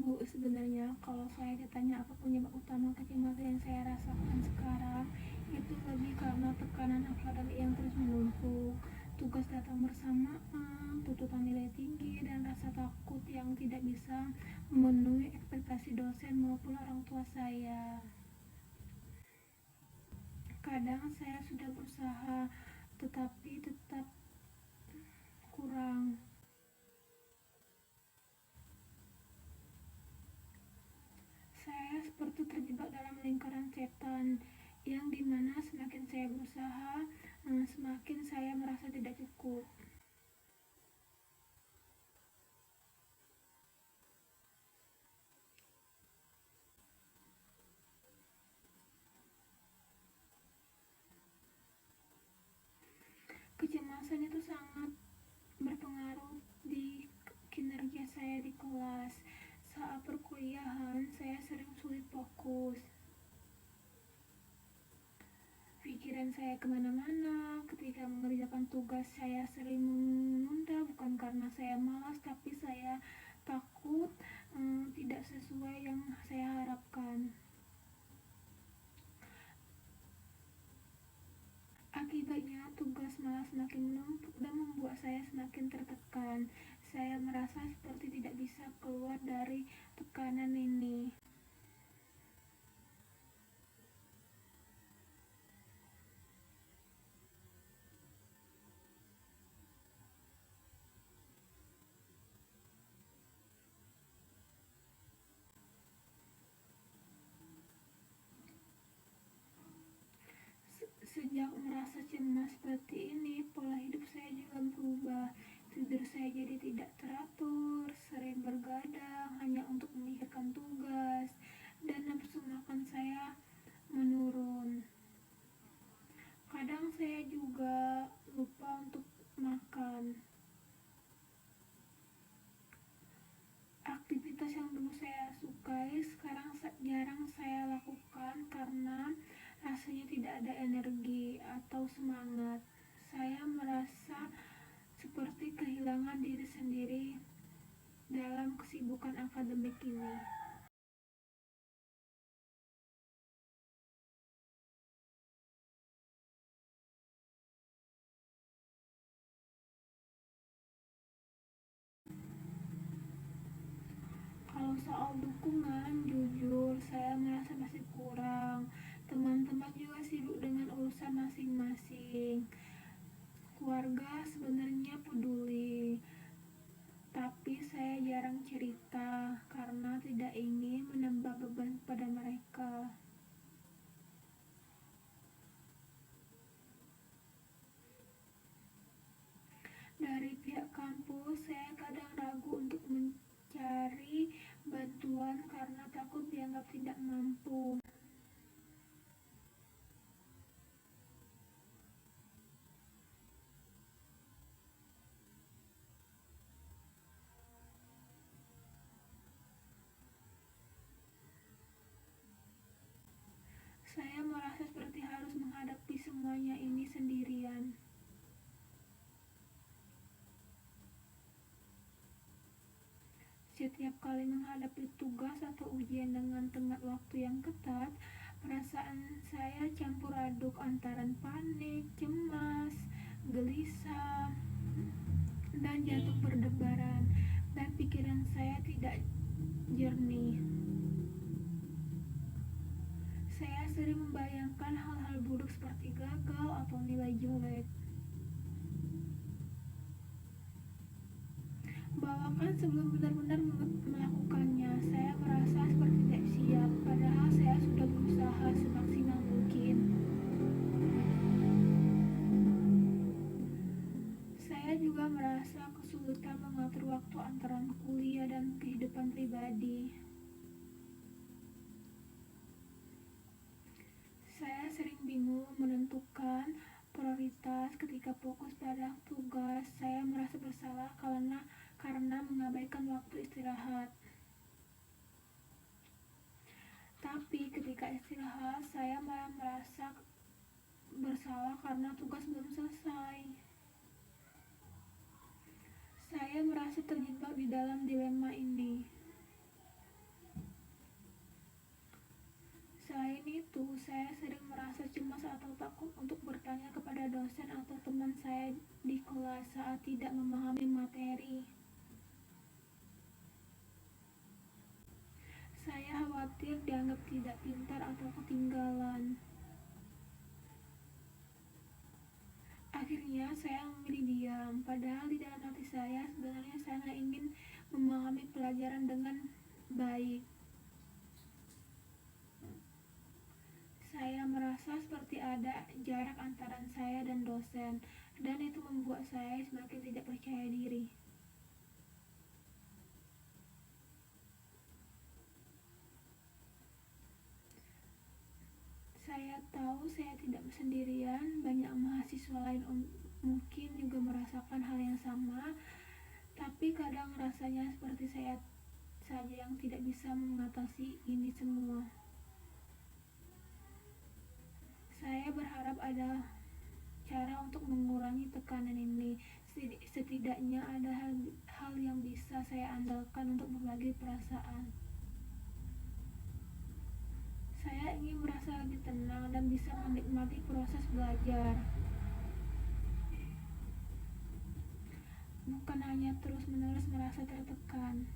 Bu, sebenarnya kalau saya ditanya apa penyebab utama kecemasan yang saya rasakan sekarang, itu lebih karena tekanan akademik yang terus menumpuk, tugas datang bersamaan, tuntutan nilai tinggi, dan rasa takut yang tidak bisa memenuhi ekspektasi dosen maupun orang tua saya. Kadang saya sudah berusaha, tetapi tetap kurang. Saya seperti terjebak dalam lingkaran setan, yang dimana semakin saya berusaha, semakin saya merasa tidak cukup. Kecemasan itu sangat berpengaruh di kinerja saya di kelas. Saat perkuliahan, saya sering sulit fokus. Pikiran saya kemana-mana. Ketika mengerjakan tugas, saya sering menunda, bukan karena saya malas, tapi saya takut tidak sesuai yang saya harapkan. Akibatnya, tugas malah semakin menumpuk dan membuat saya semakin tertekan. Saya merasa seperti tidak bisa keluar dari tekanan ini. Sejak merasa cemas seperti ini, pola hidup saya juga berubah. Tidur saya jadi tidak teratur, sering bergadang hanya untuk memikirkan tugas, dan nafsu makan saya menurun. Kadang saya juga lupa untuk makan. Aktivitas yang dulu saya sukai sekarang jarang saya lakukan karena rasanya tidak ada energi atau semangat. Saya merasa seperti kehilangan diri sendiri dalam kesibukan akademik ini. Kalau soal dukungan, jujur saya merasa masih kurang. Teman-teman juga sibuk dengan urusan masing-masing. Keluarga sebenarnya peduli, tapi saya jarang cerita karena tidak ingin menambah beban pada mereka. Dari pihak kampus, saya kadang ragu untuk mencari bantuan karena takut dianggap tidak mampu. Saya merasa seperti harus menghadapi semuanya ini sendirian. Setiap kali menghadapi tugas atau ujian dengan tenggat waktu yang ketat, perasaan saya campur aduk antara panik, cemas, gelisah, dan jatuh berdebaran, dan pikiran saya tidak jernih. Saya sering membayangkan hal-hal buruk seperti gagal atau nilai jelek. Bahkan sebelum benar-benar melakukannya, saya merasa seperti tidak siap, padahal saya sudah berusaha semaksimal mungkin. Saya juga merasa kesulitan mengatur waktu antara kuliah dan kehidupan pribadi. Saya sering bingung menentukan prioritas ketika fokus pada tugas. Saya merasa bersalah karena mengabaikan waktu istirahat. Tapi ketika istirahat, saya malah merasa bersalah karena tugas belum selesai. Saya merasa terjebak di dalam dilema ini. itu, saya sering merasa cemas atau takut untuk bertanya kepada dosen atau teman saya di kelas saat tidak memahami materi. Saya khawatir dianggap tidak pintar atau ketinggalan. Akhirnya saya memilih diam, padahal di dalam hati saya sebenarnya saya ingin memahami pelajaran dengan baik. Saya merasa seperti ada jarak antara saya dan dosen, dan itu membuat saya semakin tidak percaya diri. Saya tahu saya tidak sendirian, banyak mahasiswa lain mungkin juga merasakan hal yang sama, tapi kadang rasanya seperti saya saja yang tidak bisa mengatasi ini semua. Saya berharap ada cara untuk mengurangi tekanan ini. Setidaknya ada hal yang bisa saya andalkan untuk berbagi perasaan. Saya ingin merasa lebih tenang dan bisa menikmati proses belajar, bukan hanya terus-menerus merasa tertekan.